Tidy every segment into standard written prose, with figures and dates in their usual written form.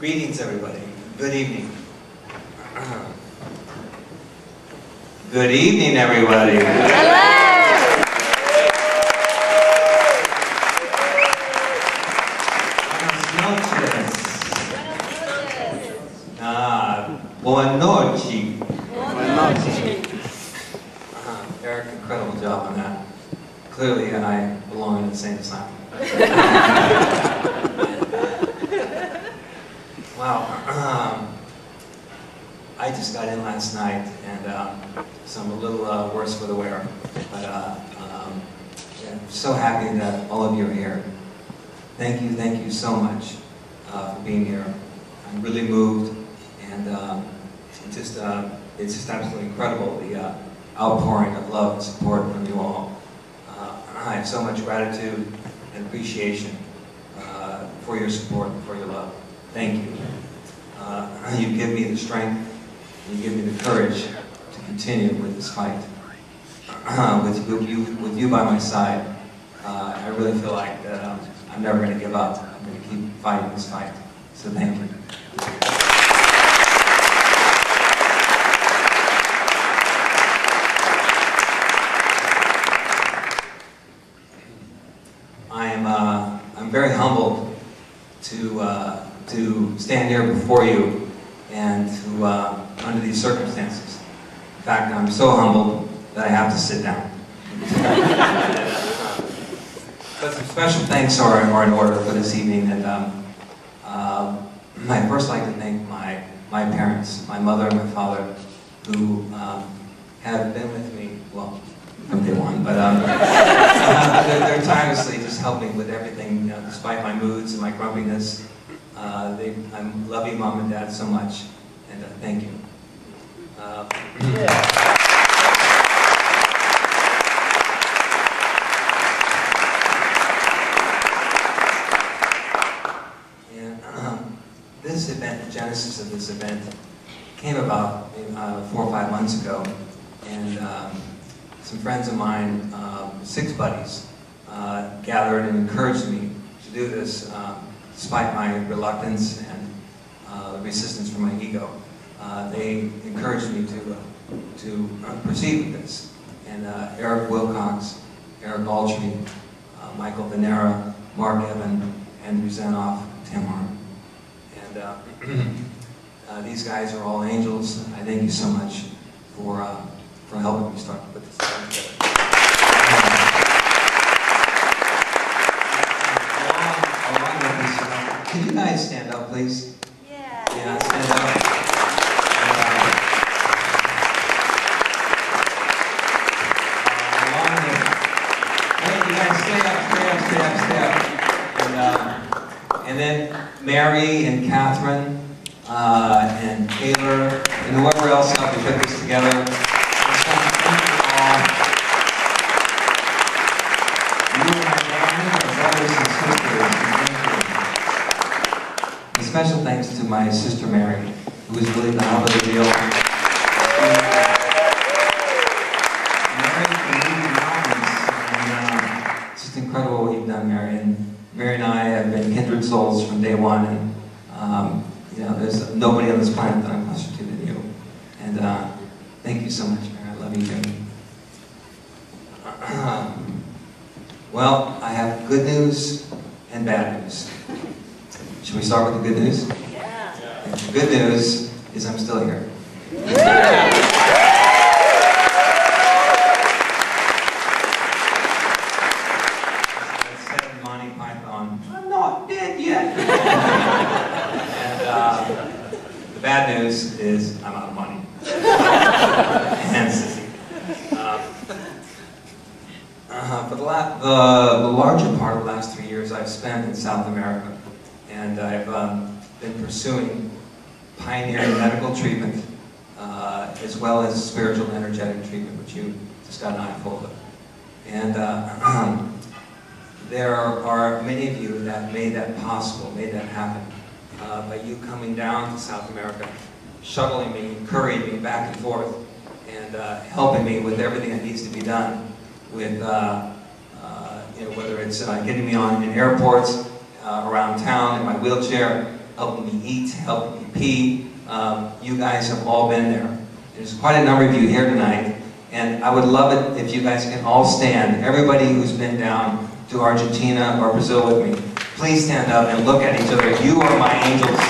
Greetings, everybody. Good evening. Good evening, everybody. Hello. Buenas noches. Buenas noches. Eric, incredible job on that. Clearly, I belong in the same asylum. Wow. I just got in last night, and so I'm a little worse for the wear. But yeah, I'm so happy that all of you are here. Thank you so much for being here. I'm really moved, and it's just absolutely incredible, the outpouring of love and support from you all. I have so much gratitude and appreciation for your support and for your love. Thank you. You give me the strength, you give me the courage to continue with this fight. With you by my side, I really feel like that I'm never going to give up. I'm going to keep fighting this fight. So thank you. I'm very humbled to stand here before you and to under these circumstances. In fact, I'm so humbled that I have to sit down. But some special thanks are in order for this evening, and I'd first like to thank my parents, my mother and my father, who have been with me, well, from day one, but they're tirelessly just helping with everything, despite my moods and my grumpiness. I love you, Mom and Dad, so much, and thank you. And this event, the genesis of this event, came about 4 or 5 months ago, and some friends of mine, 6 buddies, gathered and encouraged me to do this, despite my reluctance and resistance from my ego. They encouraged me to proceed with this. And Eric Wilcox, Eric Altree, Michael Venera, Mark Evan, Andrew Zanoff, Tim Harm. And these guys are all angels. I thank you so much for helping me start to put this together. Can you guys stand up, please? Yeah. Yeah, stand up. Hey, you guys stay up. And then Mary and Catherine and Taylor and whoever else helped me put this together. Special thanks to my sister Mary, who is really the hub of the deal. It's just incredible what you've done, Mary. And Mary and I have been kindred souls from day one, and there's nobody on this planet that I'm closer to than you. And thank you so much, Mary. I love you too. Well, I have good news and bad news. Should we start with the good news? Yeah. The good news is I'm still here. I said Monty Python, I'm not dead yet. And the bad news is I'm out of money. And sissy. For the larger part of the last 3 years I've spent in South America. And I've been pursuing pioneering medical treatment, as well as spiritual and energetic treatment, which you just got an eyeful of. And there are many of you that made that possible, made that happen, by you coming down to South America, shuttling me, currying me back and forth, and helping me with everything that needs to be done, with whether it's getting me on in airports, around town in my wheelchair, helping me eat, helping me pee. You guys have all been there. There's quite a number of you here tonight, and I would love it if you guys can all stand. Everybody who's been down to Argentina or Brazil with me, please stand up and look at each other. You are my angels.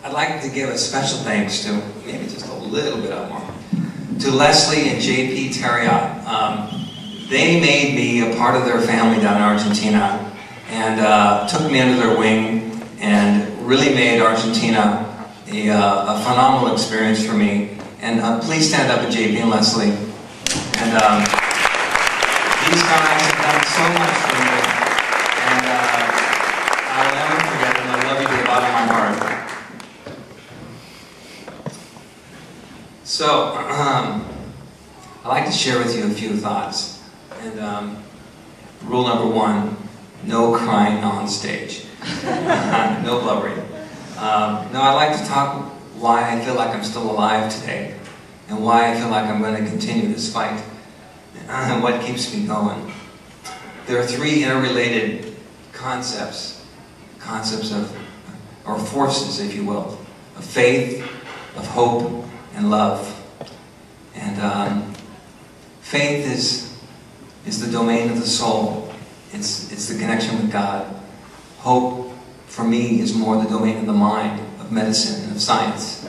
I'd like to give a special thanks to, maybe just a little bit of more, to Leslie and JP Terriot. They made me a part of their family down in Argentina and took me under their wing and really made Argentina a phenomenal experience for me. And please stand up at JP and Leslie. And these guys have done so much for me. And I'll never forget them. I love you to the bottom of my heart. So, I'd like to share with you a few thoughts. And rule number 1, no crying on stage. No blubbering. No, I'd like to talk why I feel like I'm still alive today, and why I feel like I'm going to continue this fight, and what keeps me going. There are 3 interrelated concepts of, or forces, if you will, of faith, of hope, and love. And faith is the domain of the soul. It's the connection with God. Hope, for me, is more the domain of the mind, of medicine, and of science.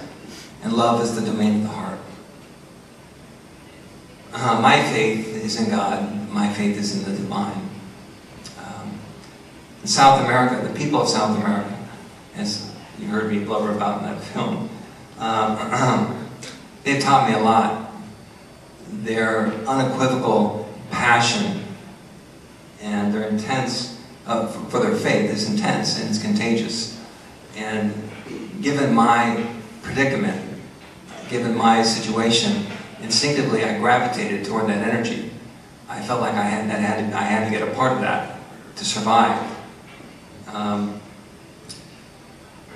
And love is the domain of the heart. My faith is in God. My faith is in the divine. In South America, the people of South America, as you heard me blubber about in that film, they've taught me a lot. Their unequivocal passion and their intense, for their faith is intense and it's contagious. And given my predicament, given my situation, instinctively I gravitated toward that energy. I felt like I had to get a part of that to survive.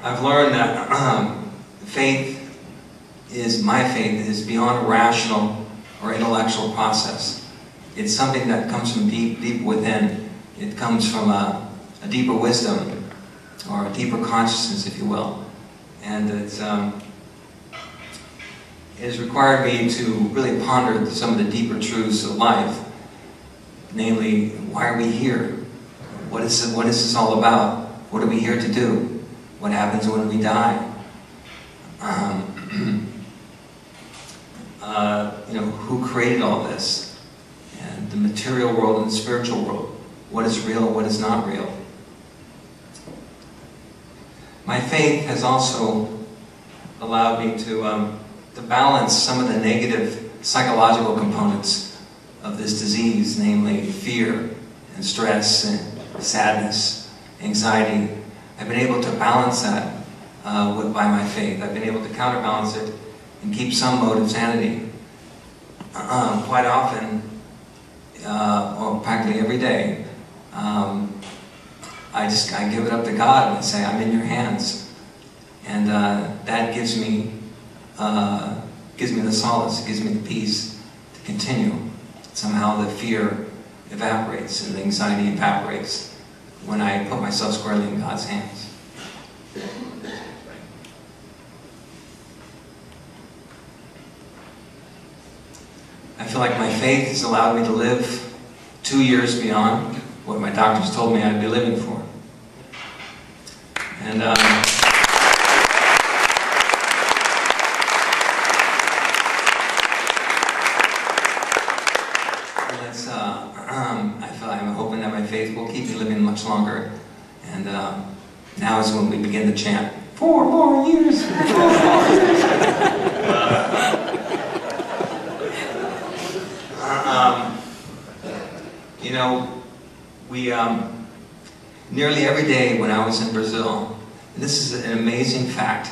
I've learned that my faith is beyond a rational or intellectual process. It's something that comes from deep within. It comes from a deeper wisdom, or a deeper consciousness, if you will. And it has required me to really ponder some of the deeper truths of life. Namely, why are we here? What is this all about? What are we here to do? What happens when we die? Who created all this? And the material world and the spiritual world. What is real, what is not real? My faith has also allowed me to balance some of the negative psychological components of this disease, namely fear and stress and sadness, anxiety. I've been able to balance that by my faith. I've been able to counterbalance it and keep some mode of sanity. Quite often, or practically every day, I give it up to God and say, I'm in your hands. And that gives me the solace, it gives me the peace to continue. Somehow the fear evaporates and the anxiety evaporates when I put myself squarely in God's hands. I feel like my faith has allowed me to live 2 years beyond what my doctors told me I'd be living for. And I'm hoping that my faith will keep me living much longer. And now is when we begin to chant, 4 more years! 4 more years! Nearly every day when I was in Brazil, and this is an amazing fact,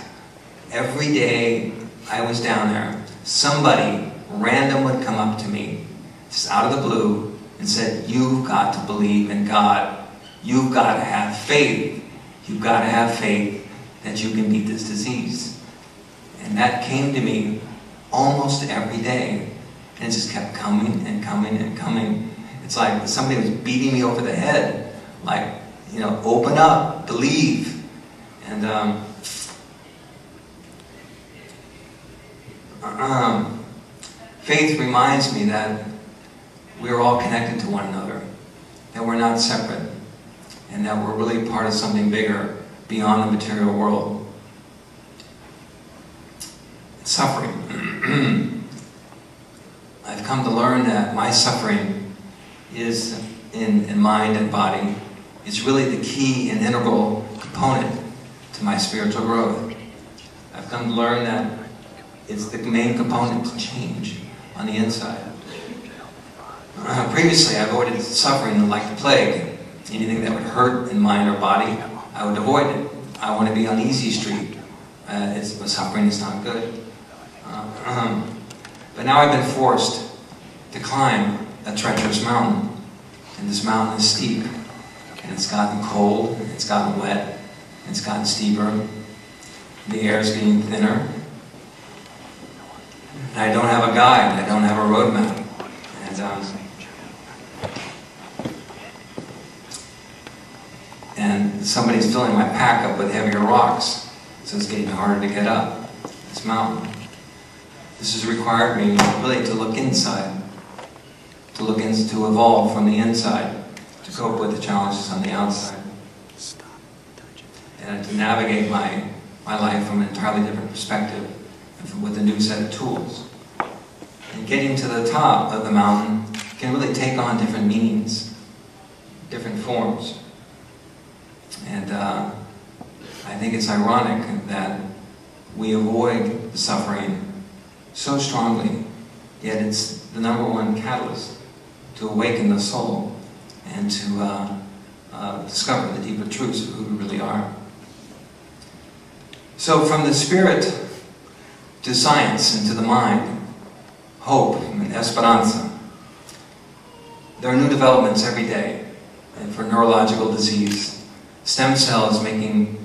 every day I was down there, somebody random would come up to me, just out of the blue, and said, "You've got to believe in God. You've got to have faith. You've got to have faith that you can beat this disease." And that came to me almost every day. And it just kept coming and coming and coming. It's like somebody was beating me over the head. Like, you know, open up, believe. And faith reminds me that we're all connected to one another. That we're not separate. And that we're really part of something bigger beyond the material world. Suffering. I've come to learn that my suffering is in mind and body. It's really the key and integral component to my spiritual growth. I've come to learn that it's the main component to change on the inside. Previously, I avoided suffering like the plague. Anything that would hurt in mind or body, I would avoid it. I want to be on easy street. Suffering is not good. But now I've been forced to climb a treacherous mountain. And this mountain is steep. And it's gotten cold, and it's gotten wet, and it's gotten steeper. The air is getting thinner. And I don't have a guide. I don't have a road map. And somebody's filling my pack up with heavier rocks. So it's getting harder to get up this mountain. This has required me really to look inside, to evolve from the inside, to cope with the challenges on the outside, and to navigate my life from an entirely different perspective with a new set of tools. And getting to the top of the mountain can really take on different meanings, different forms. And I think it's ironic that we avoid the suffering so strongly, yet it's the #1 catalyst to awaken the soul and to discover the deeper truths of who we really are. So from the spirit to science and to the mind, hope and esperanza. There are new developments every day and for neurological disease. Stem cells making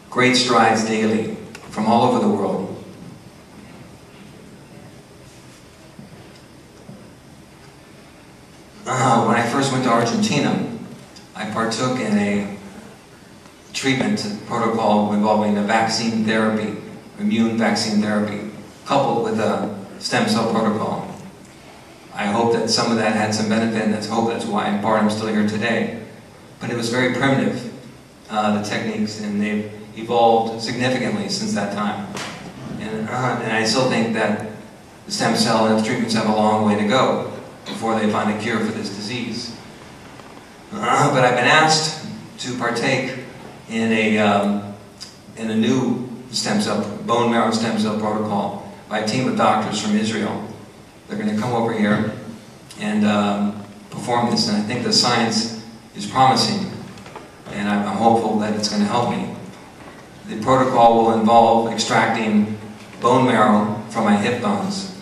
great strides daily from all over the world. When I first went to Argentina, I partook in a treatment protocol involving a vaccine therapy, immune vaccine therapy, coupled with a stem cell protocol. I hope that some of that had some benefit, and I hope that's why in part I'm still here today. But it was very primitive. The techniques, and they've evolved significantly since that time. And I still think that the stem cell and the treatments have a long way to go before they find a cure for this disease. But I've been asked to partake in a new stem cell, bone marrow stem cell protocol by a team of doctors from Israel. They're going to come over here and perform this, and I think the science is promising. And I'm hopeful that it's going to help me. The protocol will involve extracting bone marrow from my hip bones.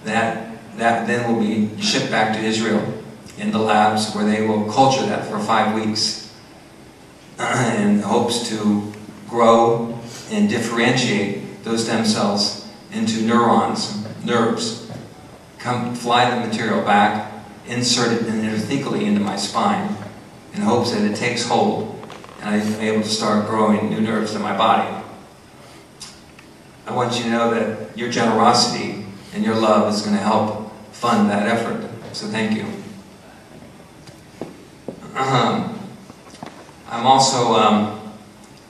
That then will be shipped back to Israel in the labs where they will culture that for 5 weeks in hopes to grow and differentiate those stem cells into neurons, nerves. Fly the material back, insert it intrathecally into my spine, in hopes that it takes hold and I'm able to start growing new nerves in my body. I want you to know that your generosity and your love is going to help fund that effort. So thank you. I'm also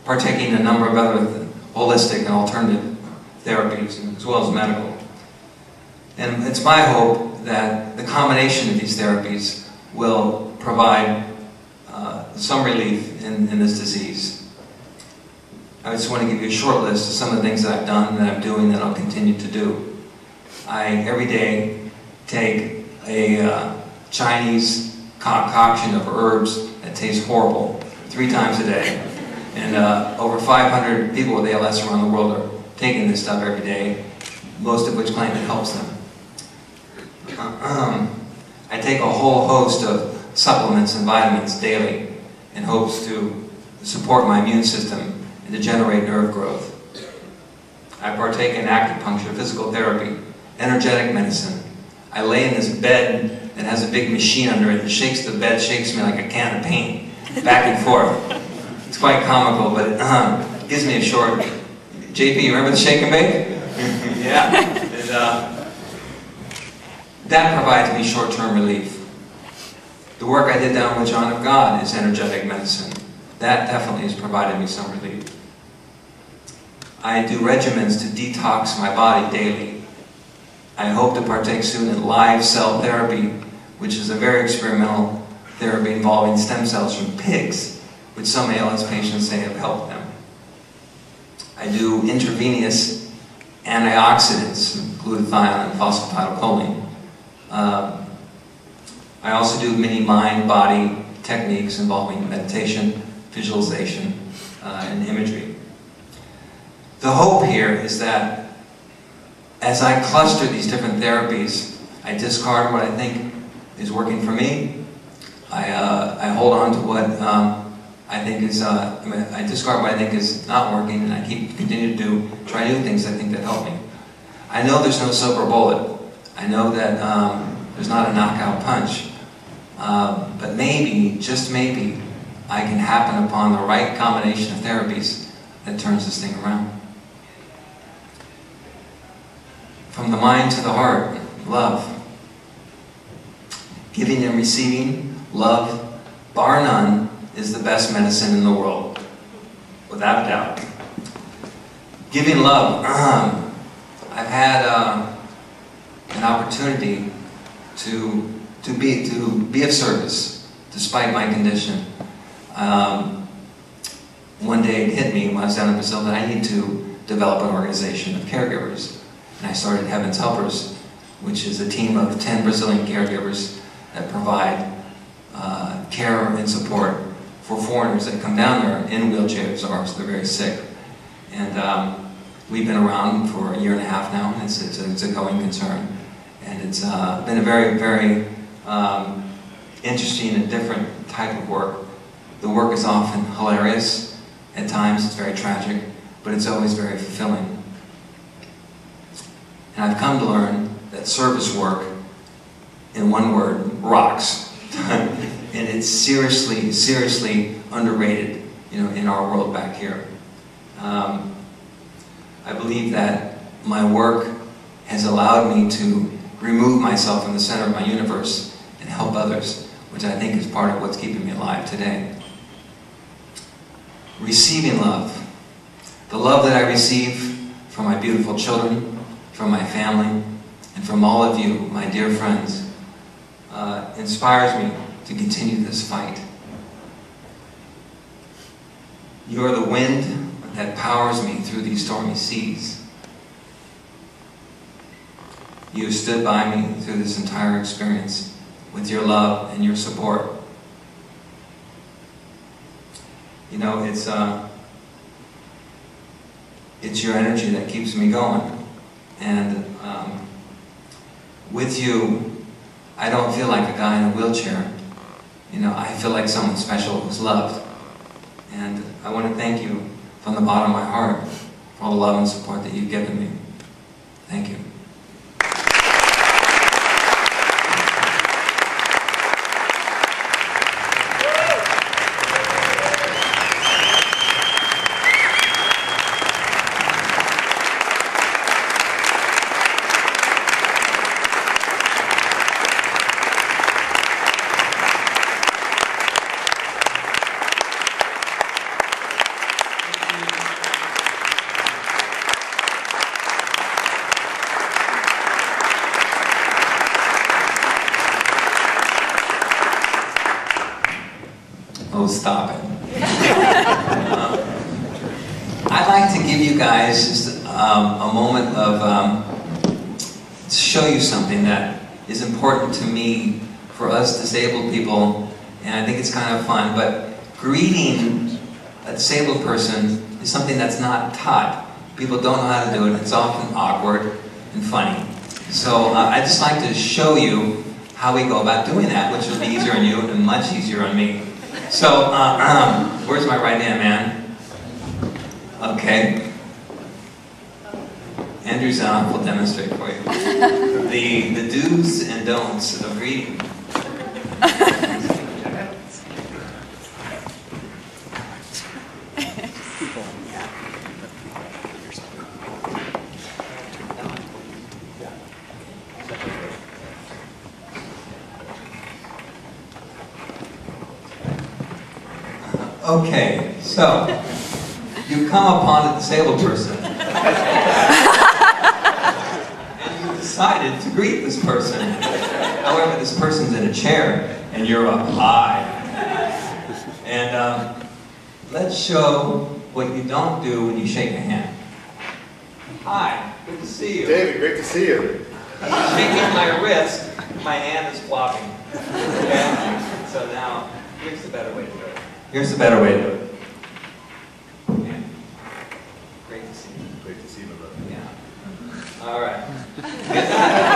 partaking in a number of other holistic and alternative therapies, as well as medical. And it's my hope that the combination of these therapies will provide some relief in this disease. I just want to give you a short list of some of the things that I've done, that I'm doing, that I'll continue to do. I, every day, take a Chinese concoction of herbs that taste horrible 3 times a day. And over 500 people with ALS around the world are taking this stuff every day, most of which claim it helps them. I take a whole host of supplements and vitamins daily in hopes to support my immune system and to generate nerve growth. I partake in acupuncture, physical therapy, energetic medicine. I lay in this bed that has a big machine under it and shakes the bed, shakes me like a can of paint, back and forth. It's quite comical, but it gives me a short... JP, you remember the shake and bake? Yeah. And, that provides me short-term relief. The work I did down with John of God is energetic medicine. That definitely has provided me some relief. I do regimens to detox my body daily. I hope to partake soon in live cell therapy, which is a very experimental therapy involving stem cells from pigs, which some ALS patients say have helped them. I do intravenous antioxidants, glutathione and phosphatidylcholine. I also do many mind-body techniques involving meditation, visualization, and imagery. The hope here is that as I cluster these different therapies, I discard what I think is working for me. I hold on to what I think is, I discard what I think is not working, and I continue to try new things I think that help me. I know there's no silver bullet. I know that there's not a knockout punch. But maybe, just maybe, I can happen upon the right combination of therapies that turns this thing around. From the mind to the heart, love. Giving and receiving, love, bar none, is the best medicine in the world. Without a doubt. Giving love. I've had an opportunity to be of service, despite my condition. One day it hit me when I was down in Brazil that I need to develop an organization of caregivers. And I started Heaven's Helpers, which is a team of 10 Brazilian caregivers that provide care and support for foreigners that come down there in wheelchairs or they're very sick. And we've been around for a year and a half now, and it's a going concern. And it's been a very, very interesting and different type of work. The work is often hilarious. At times it's very tragic, but it's always very fulfilling. And I've come to learn that service work, in one word, rocks. And it's seriously, seriously underrated, in our world back here. I believe that my work has allowed me to remove myself from the center of my universe and help others, which I think is part of what's keeping me alive today. Receiving love. The love that I receive from my beautiful children, from my family, and from all of you, my dear friends, inspires me to continue this fight. You are the wind that powers me through these stormy seas. You have stood by me through this entire experience with your love and your support. It's your energy that keeps me going. And with you, I don't feel like a guy in a wheelchair. I feel like someone special who's loved. And I want to thank you from the bottom of my heart for all the love and support that you've given me. Thank you. Oh, stop it. I'd like to give you guys just a moment of, to show you something that is important to me for us disabled people, and I think it's kind of fun, but greeting a disabled person is something that's not taught. People don't know how to do it. It's often awkward and funny. So I'd just like to show you how we go about doing that, which will be easier on you and much easier on me. So, where's my right hand man? Okay. Andrew Zahn will demonstrate for you. The do's and don'ts of greeting. Okay, so you come upon a disabled person and you decided to greet this person. However, this person's in a chair and you're up high. And let's show what you don't do when you shake a hand. Hi, good to see you. David, great to see you. Shaking my wrist, my hand is flopping. Okay? So now, here's the better way to do it. Here's the better way to do it. Yeah. Great to see you. Great to see you, my brother. Yeah. All right. Get that?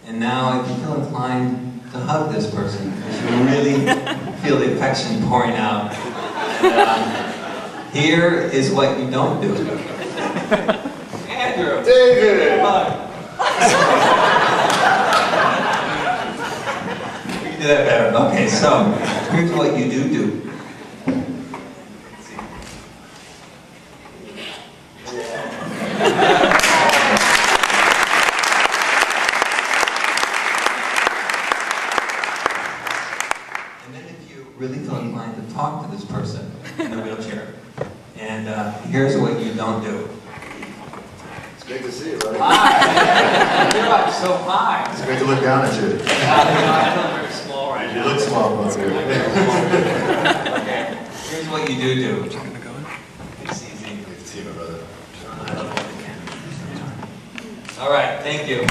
And now, if you feel inclined to hug this person, if you really feel the affection pouring out, and, here is what you don't do. Andrew. David. Hug. We can do that better. Okay, so here's what you do. And then if you really feel inclined to talk to this person in the wheelchair, and here's what you don't do. It's great to see you, buddy. Hi! You're up so high. It's great to look down at you. I feel very small right You now. look small, buddy. Okay, here's what you do. It's easy. Great to see you, my brother. I love what you can. All right, thank you.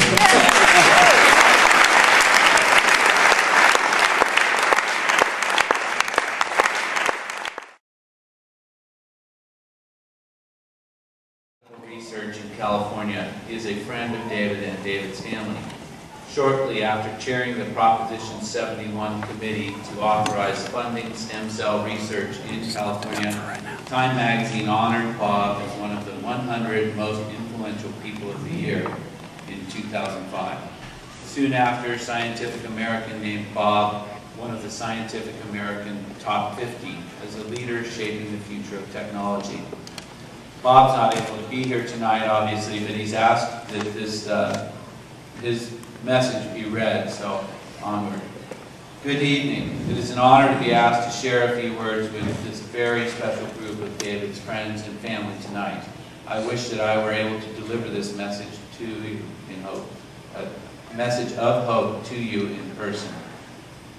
Research in California is a friend of David and David's family. Shortly after chairing the Proposition 71 committee to authorize funding stem cell research in California, Time magazine honored Bob as one of the 100 most influential people of the year in 2005. Soon after, Scientific American named Bob one of the Scientific American top 50 as a leader shaping the future of technology. Bob's not able to be here tonight, obviously, but he's asked that his message be read, so onward. Good evening. It is an honor to be asked to share a few words with this very special group of David's friends and family tonight. I wish that I were able to deliver this message to you in hope, a message of hope to you in person.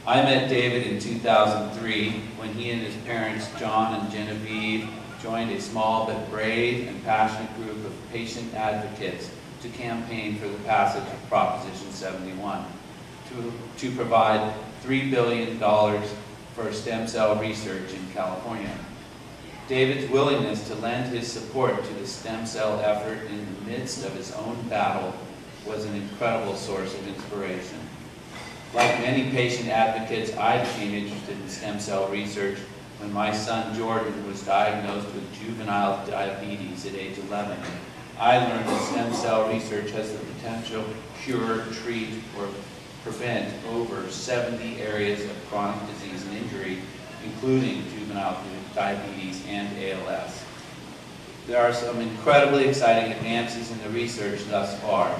I met David in 2003 when he and his parents, John and Genevieve, joined a small but brave and passionate group of patient advocates to campaign for the passage of Proposition 71 to provide $3 billion for stem cell research in California. David's willingness to lend his support to the stem cell effort in the midst of his own battle was an incredible source of inspiration. Like many patient advocates, I became interested in stem cell research when my son Jordan was diagnosed with juvenile diabetes at age 11. I learned that stem cell research has the potential to cure, treat, or prevent over 70 areas of chronic disease and injury, including juvenile diabetes and ALS. There are some incredibly exciting advances in the research thus far.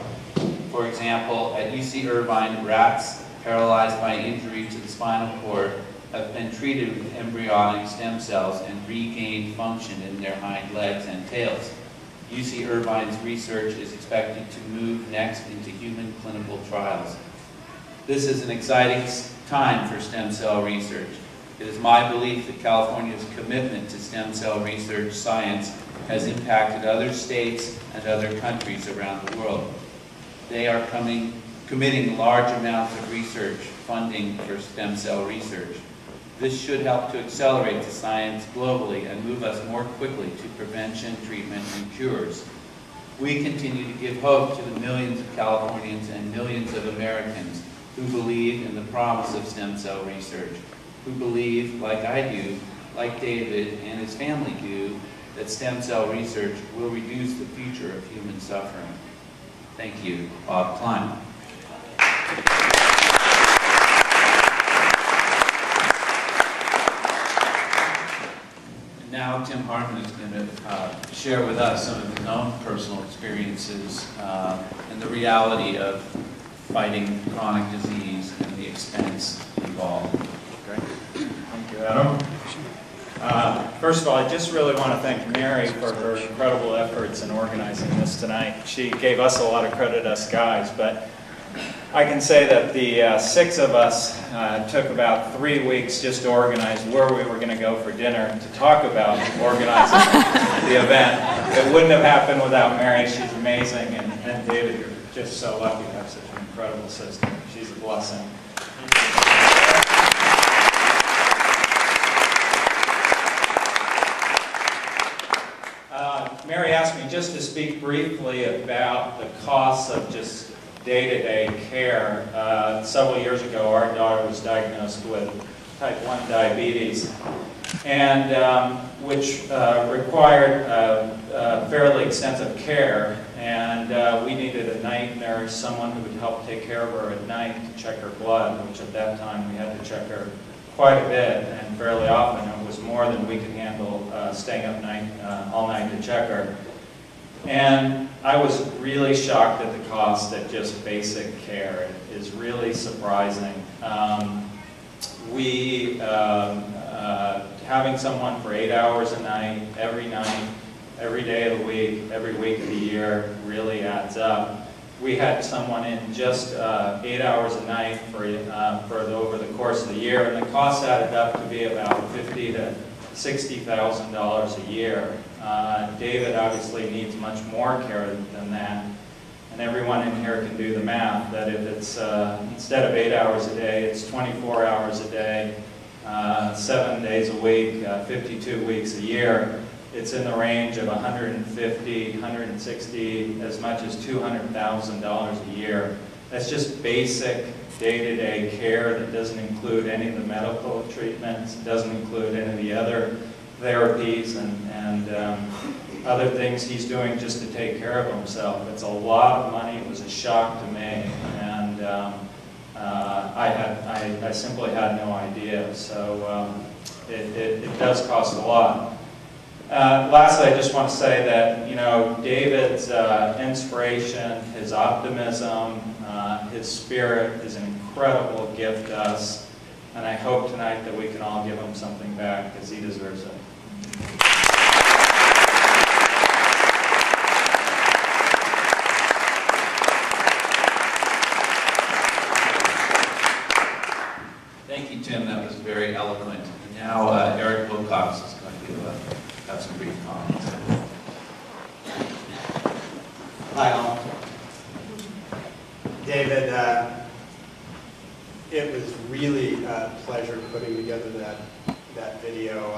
For example, at UC Irvine, rats paralyzed by injury to the spinal cord have been treated with embryonic stem cells and regained function in their hind legs and tails. UC Irvine's research is expected to move next into human clinical trials. This is an exciting time for stem cell research. It is my belief that California's commitment to stem cell research science has impacted other states and other countries around the world. They are committing large amounts of research funding for stem cell research. This should help to accelerate the science globally and move us more quickly to prevention, treatment, and cures. We continue to give hope to the millions of Californians and millions of Americans who believe in the promise of stem cell research, who believe, like I do, like David and his family do, that stem cell research will reduce the future of human suffering. Thank you, Bob Klein. Now Tim Hartman is going to share with us some of his own personal experiences and the reality of fighting chronic disease and the expense involved. Great. Thank you, Adam. First of all, I just really want to thank Mary for her incredible efforts in organizing this tonight. She gave us a lot of credit, us guys, but I can say that the 6 of us took about 3 weeks just to organize where we were going to go for dinner to talk about organizing the event. It wouldn't have happened without Mary. She's amazing, and David, you're just so lucky to have such an incredible sister. She's a blessing. Mary asked me just to speak briefly about the costs of just day-to-day care. Several years ago, our daughter was diagnosed with type 1 diabetes, and which required fairly extensive care. And we needed a night nurse, someone who would help take care of her at night to check her blood, which at that time we had to check her quite a bit and fairly often. It was more than we could handle staying up all night to check her. And I was really shocked at the cost of just basic care. It is really surprising. Having someone for 8 hours a night, every day of the week, every week of the year really adds up. We had someone in just 8 hours a night over the course of the year, and the cost added up to be about $50,000 to $60,000 a year. David obviously needs much more care than that, and everyone in here can do the math, that if it's instead of 8 hours a day, it's 24 hours a day, 7 days a week, 52 weeks a year. It's in the range of $150,000, $160,000, as much as $200,000 a year. That's just basic day-to-day care that doesn't include any of the medical treatments, doesn't include any of the other therapies and other things he's doing just to take care of himself. It's a lot of money. It was a shock to me, and I simply had no idea. So it does cost a lot. Lastly, I just want to say that, you know, David's inspiration, his optimism, his spirit is an incredible gift to us, and I hope tonight that we can all give him something back, because he deserves it. Thank you, Tim. That was very eloquent. And now Eric Wilcox is going to have some brief comments. Hi all. David, it was really a pleasure putting together that video.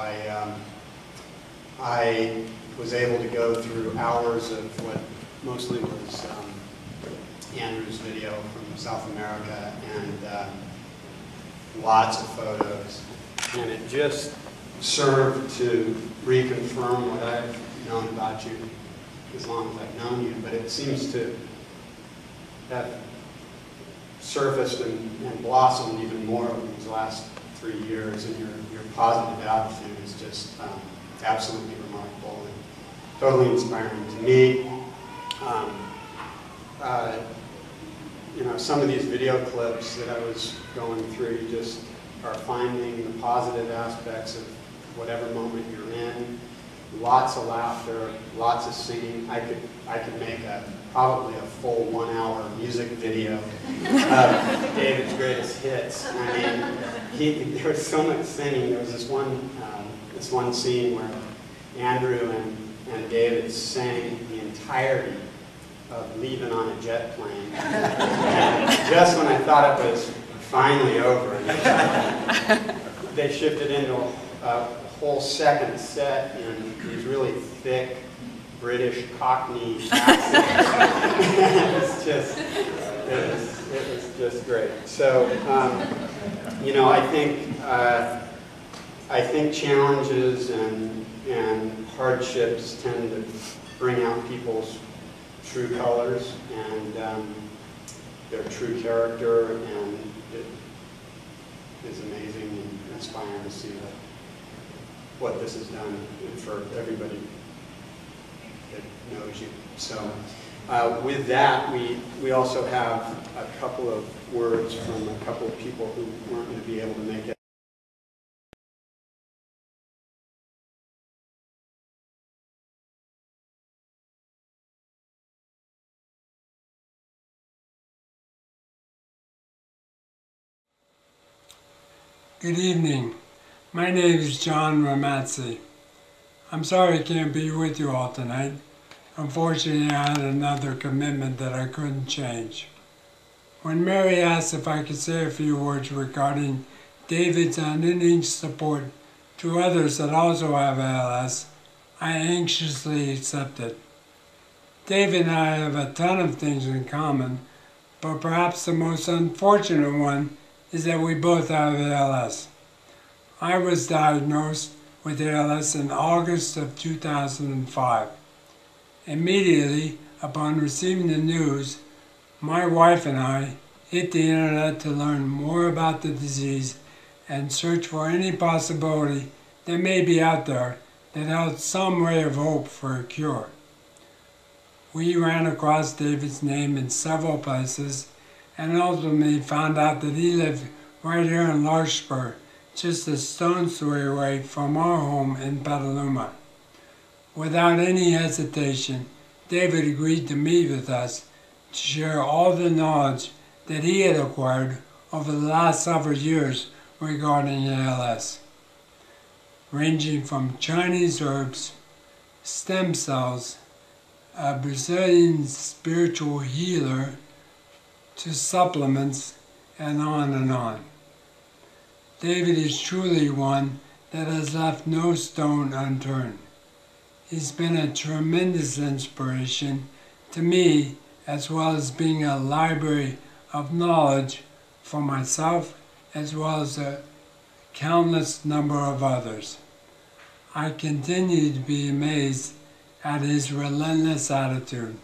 I was able to go through hours of what mostly was Andrew's video from South America, and lots of photos. And it just served to reconfirm what I've known about you as long as I've known you, but it seems to have surfaced and blossomed even more over these last 3 years, and your positive attitude is just absolutely remarkable and totally inspiring to me. You know, some of these video clips that I was going through, you just are finding the positive aspects of whatever moment you're in. Lots of laughter, lots of singing. I could make probably a full 1 hour music video of David's greatest hits. I mean, there was so much singing. There was this one scene where Andrew and David sang the entirety of Leaving on a Jet Plane. And just when I thought it was finally over, they shifted into a whole second set in these really thick British Cockney accents. It was just great. So, you know, I think challenges and hardships tend to bring out people's true colors and their true character, and it is amazing and inspiring to see what this has done for everybody that knows you. So with that, we also have a couple of words from a couple of people who weren't going to be able to make it. Good evening. My name is John Ramazzi. I'm sorry I can't be with you all tonight. Unfortunately, I had another commitment that I couldn't change. When Mary asked if I could say a few words regarding David's unending support to others that also have ALS, I anxiously accepted. David and I have a ton of things in common, but perhaps the most unfortunate one is that we both have ALS. I was diagnosed with ALS in August of 2005. Immediately upon receiving the news, my wife and I hit the internet to learn more about the disease and search for any possibility that may be out there that held some ray of hope for a cure. We ran across David's name in several places and ultimately found out that he lived right here in Larkspur, just a stone's throw away from our home in Petaluma. Without any hesitation, David agreed to meet with us to share all the knowledge that he had acquired over the last several years regarding ALS, ranging from Chinese herbs, stem cells, a Brazilian spiritual healer, to supplements, and on and on. David is truly one that has left no stone unturned. He's been a tremendous inspiration to me, as well as being a library of knowledge for myself, as well as a countless number of others. I continue to be amazed at his relentless attitude.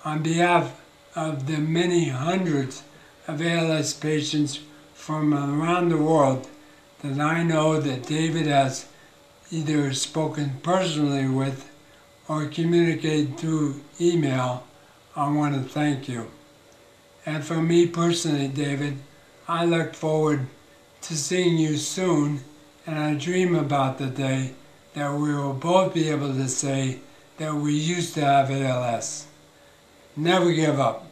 On behalf of the many hundreds of ALS patients from around the world that I know that David has either spoken personally with or communicated through email, I want to thank you. And for me personally, David, I look forward to seeing you soon, and I dream about the day that we will both be able to say that we used to have ALS. Never give up.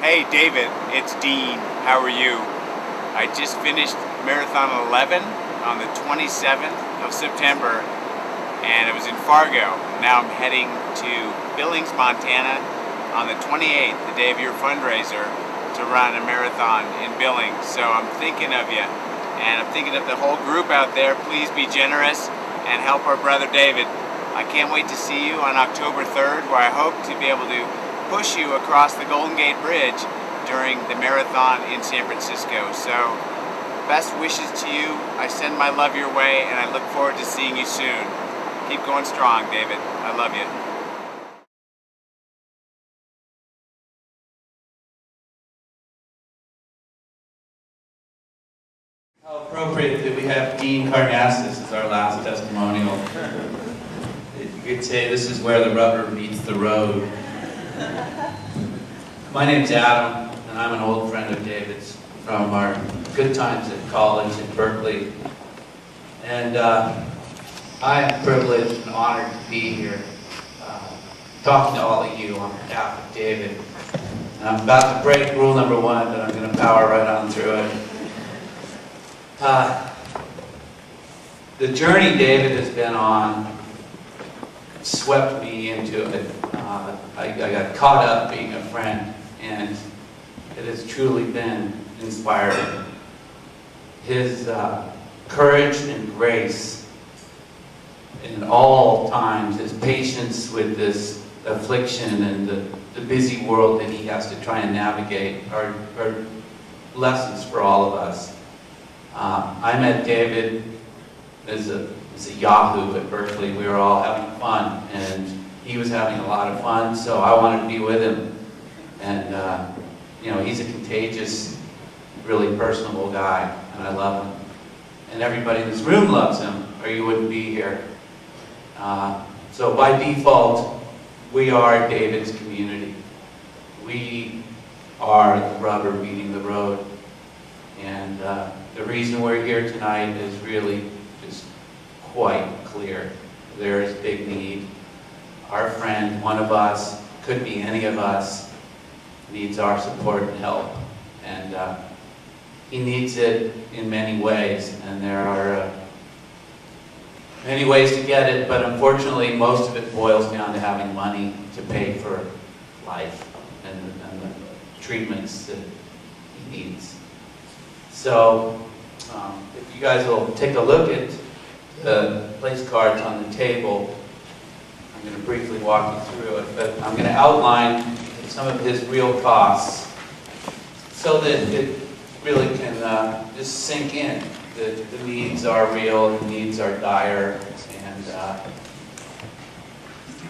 Hey David, it's Dean. How are you? I just finished Marathon 11 on the 27th of September, and it was in Fargo. Now I'm heading to Billings, Montana on the 28th, the day of your fundraiser, to run a marathon in Billings. So I'm thinking of you, and I'm thinking of the whole group out there. Please be generous and help our brother David. I can't wait to see you on October 3rd, where I hope to be able to push you across the Golden Gate Bridge during the marathon in San Francisco. So, best wishes to you. I send my love your way, and I look forward to seeing you soon. Keep going strong, David. I love you. How appropriate that we have Dean Karnassus as our last testimonial. You could say this is where the rubber meets the road. My name's Adam, and I'm an old friend of David's from our good times at college in Berkeley. And I am privileged and honored to be here talking to all of you on behalf of David. And I'm about to break rule number 1, but I'm going to power right on through it. The journey David has been on swept me into it. I got caught up being a friend, and it has truly been inspiring. His courage and grace in all times, his patience with this affliction and the busy world that he has to try and navigate are lessons for all of us. I met David as a Yahoo at Berkeley. We were all having fun, and he was having a lot of fun, so I wanted to be with him. And you know, he's a contagious, really personable guy, and I love him. And everybody in this room loves him, or you wouldn't be here. So by default, we are David's community. We are the rubber meeting the road. And the reason we're here tonight is really just quite clear. There is big need. Our friend, one of us, could be any of us, needs our support and help. And he needs it in many ways, and there are many ways to get it, but unfortunately most of it boils down to having money to pay for life and the treatments that he needs. So if you guys will take a look at the place cards on the table, I'm going to briefly walk you through it, but I'm going to outline some of his real costs so that it really can just sink in. The needs are real, the needs are dire, and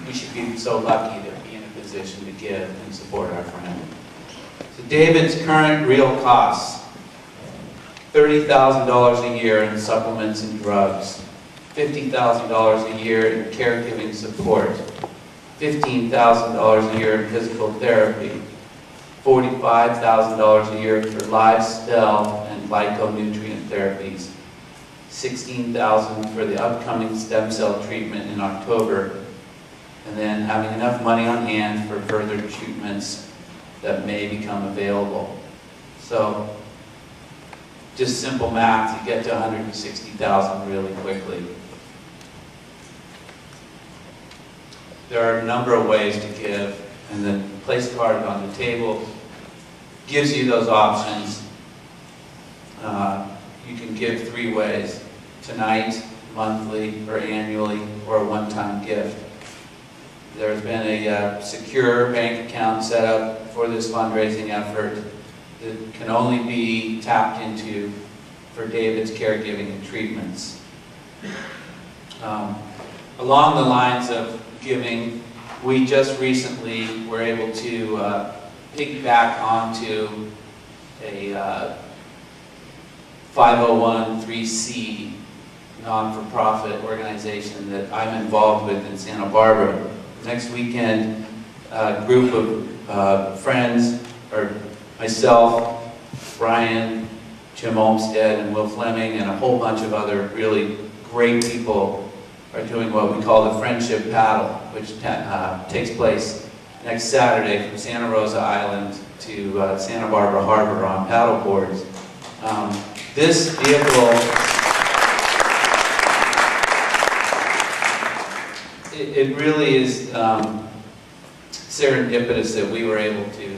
we should be so lucky to be in a position to give and support our friend. So David's current real costs: $30,000 a year in supplements and drugs, $50,000 a year in caregiving support, $15,000 a year in physical therapy, $45,000 a year for lifestyle and glyconutrient therapies, $16,000 for the upcoming stem cell treatment in October, and then having enough money on hand for further treatments that may become available. So, just simple math, you get to $160,000 really quickly. There are a number of ways to give, and the place card on the table gives you those options. You can give 3 ways: tonight, monthly, or annually, or a one-time gift. There's been a secure bank account set up for this fundraising effort that can only be tapped into for David's caregiving and treatments. Along the lines of giving, we just recently were able to piggyback onto a 501(c) non-for-profit organization that I'm involved with in Santa Barbara. Next weekend, a group of friends, or myself, Brian, Jim Olmstead, and Will Fleming, and a whole bunch of other really great people are doing what we call the Friendship Paddle, which takes place next Saturday from Santa Rosa Island to Santa Barbara Harbor on paddle boards. This vehicle, it really is serendipitous that we were able to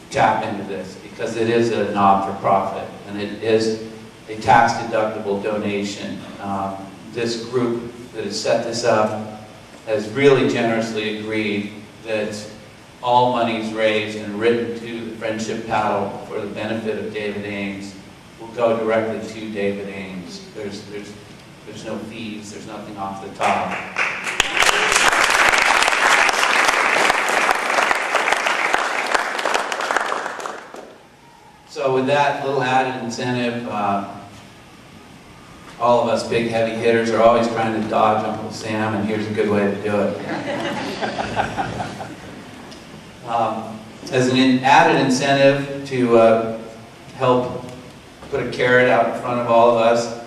tap into this, because it is a not-for-profit and it is a tax-deductible donation. This group that has set this up has really generously agreed that all monies raised and written to the Friendship Paddle for the benefit of David Ames will go directly to David Ames. There's no fees, there's nothing off the top. So with that little added incentive, all of us big heavy hitters are always trying to dodge Uncle Sam, and here's a good way to do it. As an added incentive to help put a carrot out in front of all of us,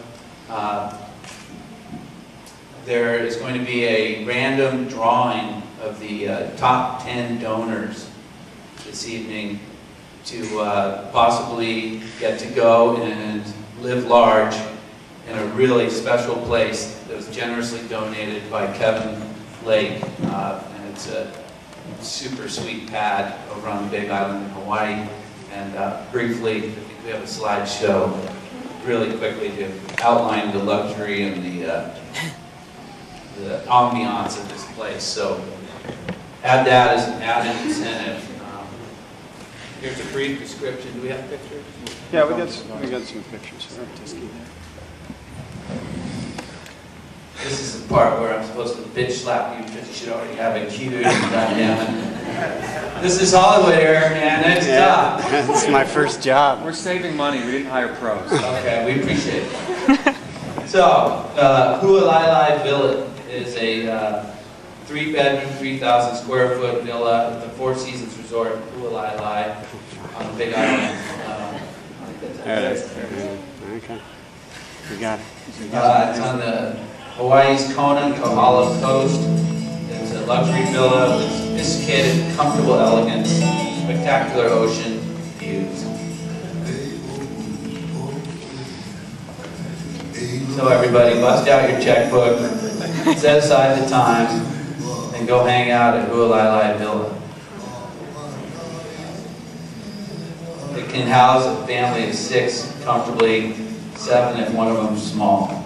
there is going to be a random drawing of the top 10 donors this evening to possibly get to go and live large in a really special place that was generously donated by Kevin Lake. And it's a super sweet pad over on the Big Island in Hawaii. And briefly, I think we have a slideshow really quickly to outline the luxury and the ambiance of this place. So add that as an added incentive. Here's a brief description. Do we have pictures? Yeah, we got some pictures here. This is the part where I'm supposed to bitch slap you because you should already have it queued. Goddammit. This is Hollywood, Eric, man. It's tough. It's my first job. We're saving money. We didn't hire pros. Okay, we appreciate it. So, Hualailai Villa is a 3-bedroom, 3,000 square foot villa at the Four Seasons Resort, Hualailai, on the Big Island. There it is. Okay. We got it. It's on the Hawaii's Kona Kohala coast. It's a luxury villa with sophisticated, comfortable elegance, spectacular ocean views. So everybody, bust out your checkbook, set aside the time, and go hang out at Hualailai Villa. It can house a family of 6 comfortably, 7 if one of them's small.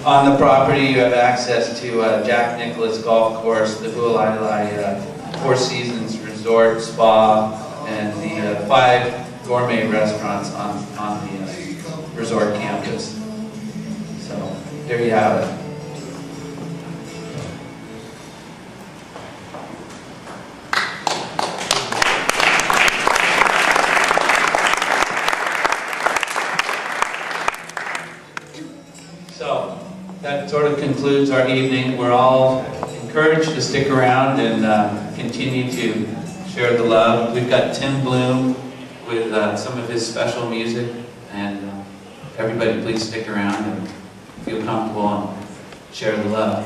On the property, you have access to Jack Nicklaus Golf Course, the Hualailai Four Seasons Resort Spa, and the 5 gourmet restaurants on the resort campus. So there you have it. So that sort of concludes our evening. We're all encouraged to stick around and continue to share the love. We've got Tim Bloom with some of his special music, and everybody please stick around and feel comfortable and share the love.